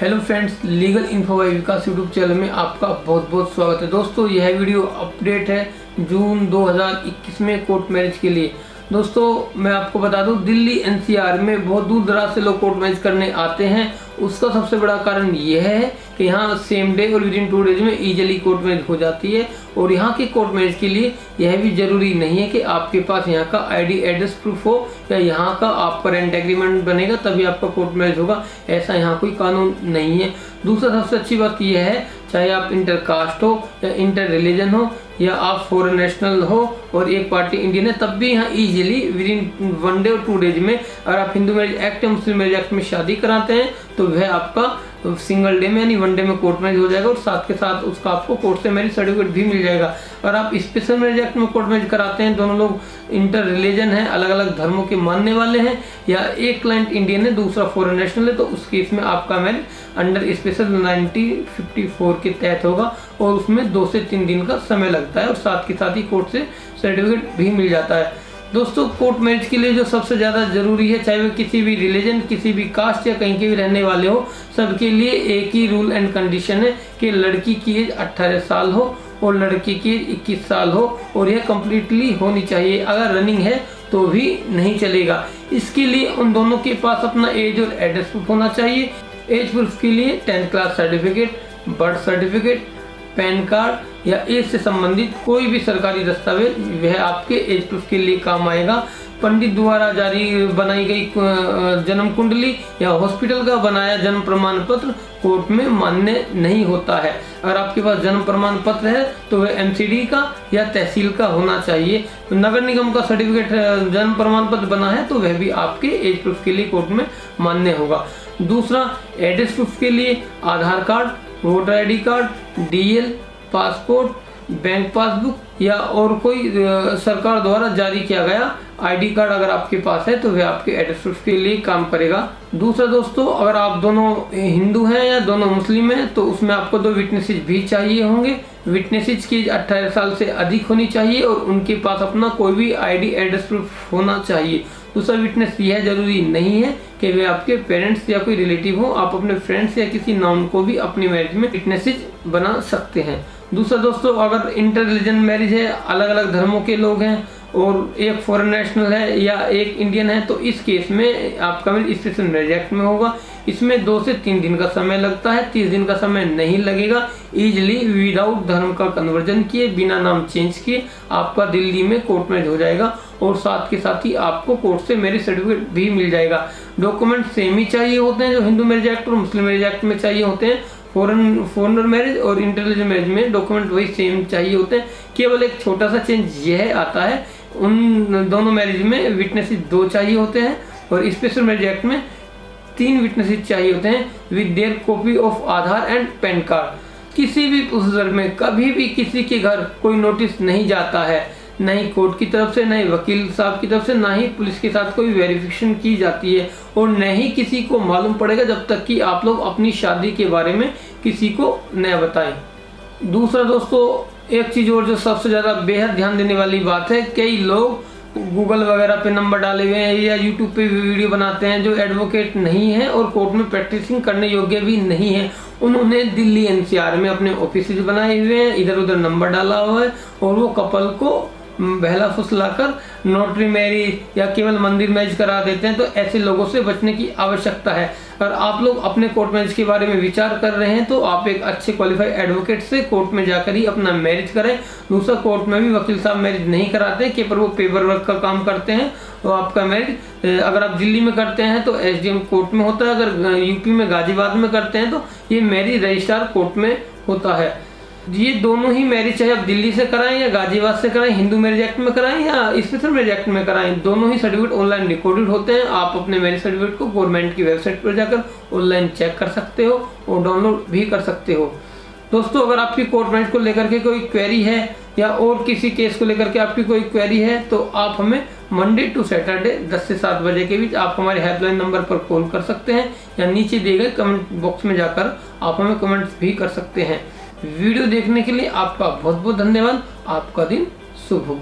Hello friends, legal info by Vikas YouTube channel में आपका बहुत बहुत स्वागत है। दोस्तों, यह वीडियो अपडेट है जून 2021 में कोर्ट मैरिज के लिए। दोस्तों, मैं आपको बता दूं, दिल्ली एनसीआर में बहुत दूर दराज से लोग कोर्ट मैरिज करने आते हैं। उसका सबसे बड़ा कारण यह है कि यहाँ सेम डे और विदिन 2 डेज में इजीली कोर्ट मैरिज हो जाती है। और यहाँ के कोर्ट मैरिज के लिए यह भी जरूरी नहीं है कि आपके पास यहाँ का आईडी एड्रेस प्रूफ हो या यहाँ का आपका रेंट एग्रीमेंट बनेगा तभी आपका कोर्ट मैरिज होगा। ऐसा यहाँ कोई कानून नहीं है। दूसरा सबसे अच्छी बात यह है, चाहे आप इंटर कास्ट हो या इंटर रिलीजन हो या आप फॉरेन नेशनल हो और एक पार्टी इंडियन है, तब भी यहाँ इजीली विदिन 1 डे और 2 डेज में अगर आप हिंदू मैरिज एक्ट या मुस्लिम मैरिज एक्ट में शादी कराते हैं तो वह आपका सिंगल डे में यानी 1 डे में कोर्ट मैरिज हो जाएगा और साथ के साथ उसका आपको कोर्ट से मैरिज सर्टिफिकेट भी मिल जाएगा। अगर आप स्पेशल मैरिज एक्ट में कोर्ट मैरिज कराते हैं, दोनों लोग इंटर रिलीजन है, अलग अलग धर्मों के मानने वाले हैं, या एक क्लाइंट इंडियन है दूसरा फॉरेन नेशनल है, तो उस केस में आपका मैरिज अंडर स्पेशल 1954 के तहत होगा और उसमें 2 से 3 दिन का समय लगता है और साथ के साथ ही कोर्ट से सर्टिफिकेट भी मिल जाता है। दोस्तों, कोर्ट मैरिज के लिए जो सबसे ज़्यादा ज़रूरी है, चाहे वो किसी भी रिलीजन, किसी भी कास्ट या कहीं के भी रहने वाले हो, सबके लिए एक ही रूल एंड कंडीशन है कि लड़की की एज 18 साल हो और लड़के की एज 21 साल हो और यह कम्प्लीटली होनी चाहिए। अगर रनिंग है तो भी नहीं चलेगा। इसके लिए उन दोनों के पास अपना एज और एड्रेस प्रूफ होना चाहिए। एज प्रूफ के लिए 10th class certificate, birth certificate, pan card या एज से संबंधित कोई भी सरकारी दस्तावेज वह आपके एज प्रूफ के लिए काम आएगा। पंडित द्वारा जारी बनाई गई जन्म कुंडली या हॉस्पिटल का बनाया जन्म प्रमाण पत्र कोर्ट में मान्य नहीं होता है। अगर आपके पास जन्म प्रमाण पत्र है तो वह एमसीडी का या तहसील का होना चाहिए। नगर निगम का सर्टिफिकेट जन्म प्रमाण पत्र बना है तो वह भी आपके एज प्रूफ के लिए कोर्ट में मान्य होगा। दूसरा, एड्रेस प्रूफ के लिए Aadhaar card, voter ID card, DL, passport, bank passbook या और कोई सरकार द्वारा जारी किया गया आईडी कार्ड अगर आपके पास है तो वह आपके एड्रेस प्रूफ के लिए काम करेगा। दूसरा दोस्तों, अगर आप दोनों हिंदू हैं या दोनों मुस्लिम हैं तो उसमें आपको 2 विटनेसेस भी चाहिए होंगे। विटनेसेस की 18 साल से अधिक होनी चाहिए और उनके पास अपना कोई भी आईडी एड्रेस प्रूफ होना चाहिए। दूसरा विटनेस यह जरूरी नहीं है कि वे आपके पेरेंट्स या कोई रिलेटिव हो, आप अपने फ्रेंड्स या किसी नॉन को भी अपनी मैरिज में विटनेसेस बना सकते हैं। दूसरा दोस्तों, अगर इंटर रिलीजन मैरिज है, अलग अलग धर्मों के लोग हैं और एक फॉरेन नेशनल है या एक इंडियन है, तो इस केस में आपका मैरिज स्पेशल मैरिज एक्ट में होगा। इसमें 2 से 3 दिन का समय लगता है, 30 दिन का समय नहीं लगेगा। इजिली विदाउट धर्म का कन्वर्जन किए, बिना नाम चेंज किए आपका दिल्ली में कोर्ट मैरिज हो जाएगा और साथ के साथ ही आपको कोर्ट से मैरिज सर्टिफिकेट भी मिल जाएगा। डॉक्यूमेंट सेम ही चाहिए होते हैं जो हिंदू मैरिज एक्ट और मुस्लिम मैरिज एक्ट में चाहिए होते हैं। फॉरेनर मैरिज और इंटर रिलीजन मैरिज में डॉक्यूमेंट वही सेम चाहिए होते हैं। केवल एक छोटा सा चेंज यह आता है, उन दोनों मैरिज में विटनेसेस 2 चाहिए होते हैं और स्पेशल मैरिज एक्ट में 3 विटनेसेस चाहिए होते हैं with their copy of Aadhaar and pan card. किसी भी प्रोसीजर में कभी भी किसी के घर कोई नोटिस नहीं जाता है, न ही कोर्ट की तरफ से, न ही वकील साहब की तरफ से, न ही पुलिस के साथ कोई वेरिफिकेशन की जाती है और न ही किसी को मालूम पड़ेगा जब तक कि आप लोग अपनी शादी के बारे में किसी को न बताएं। दूसरा दोस्तों, एक चीज़ और जो सबसे ज़्यादा बेहद ध्यान देने वाली बात है, कई लोग गूगल वगैरह पे नंबर डाले हुए हैं या यूट्यूब पे भी वीडियो बनाते हैं जो एडवोकेट नहीं है और कोर्ट में प्रैक्टिसिंग करने योग्य भी नहीं है। उन्होंने दिल्ली एनसीआर में अपने ऑफिस बनाए हुए हैं, इधर उधर नंबर डाला हुआ है और वो कपल को बहला फुसलाकर नोटरी मैरिज या केवल मंदिर मैरिज करा देते हैं। तो ऐसे लोगों से बचने की आवश्यकता है। अगर आप लोग अपने कोर्ट मैरिज के बारे में विचार कर रहे हैं तो आप एक अच्छे क्वालिफाइड एडवोकेट से कोर्ट में जाकर ही अपना मैरिज करें। दूसरा, कोर्ट में भी वकील साहब मैरिज नहीं कराते हैं, केवल वो पेपर वर्क का काम करते हैं। तो आपका मैरिज अगर आप दिल्ली में करते हैं तो एसडीएम कोर्ट में होता है, अगर यूपी में गाजियाबाद में करते हैं तो ये मैरिज रजिस्ट्रार कोर्ट में होता है। ये दोनों ही मैरिज चाहे आप दिल्ली से कराएं या गाजियाबाद से कराएं, हिंदू मैरिज एक्ट में कराएं या स्पेशल मैरिज एक्ट में कराएं, दोनों ही सर्टिफिकेट ऑनलाइन रिकॉर्डेड होते हैं। आप अपने मैरिज सर्टिफिकेट को गवर्नमेंट की वेबसाइट पर जाकर ऑनलाइन चेक कर सकते हो और डाउनलोड भी कर सकते हो। दोस्तों, अगर आपकी कोर्ट मैरिज को लेकर के कोई क्वेरी है या और किसी केस को लेकर के आपकी कोई क्वेरी है तो आप हमें मंडे टू सैटरडे 10 से 7 बजे के बीच आप हमारे हेल्पलाइन नंबर पर कॉल कर सकते हैं या नीचे दिए गए कमेंट बॉक्स में जाकर आप हमें कमेंट्स भी कर सकते हैं। वीडियो देखने के लिए आपका बहुत बहुत धन्यवाद। आपका दिन शुभ हो।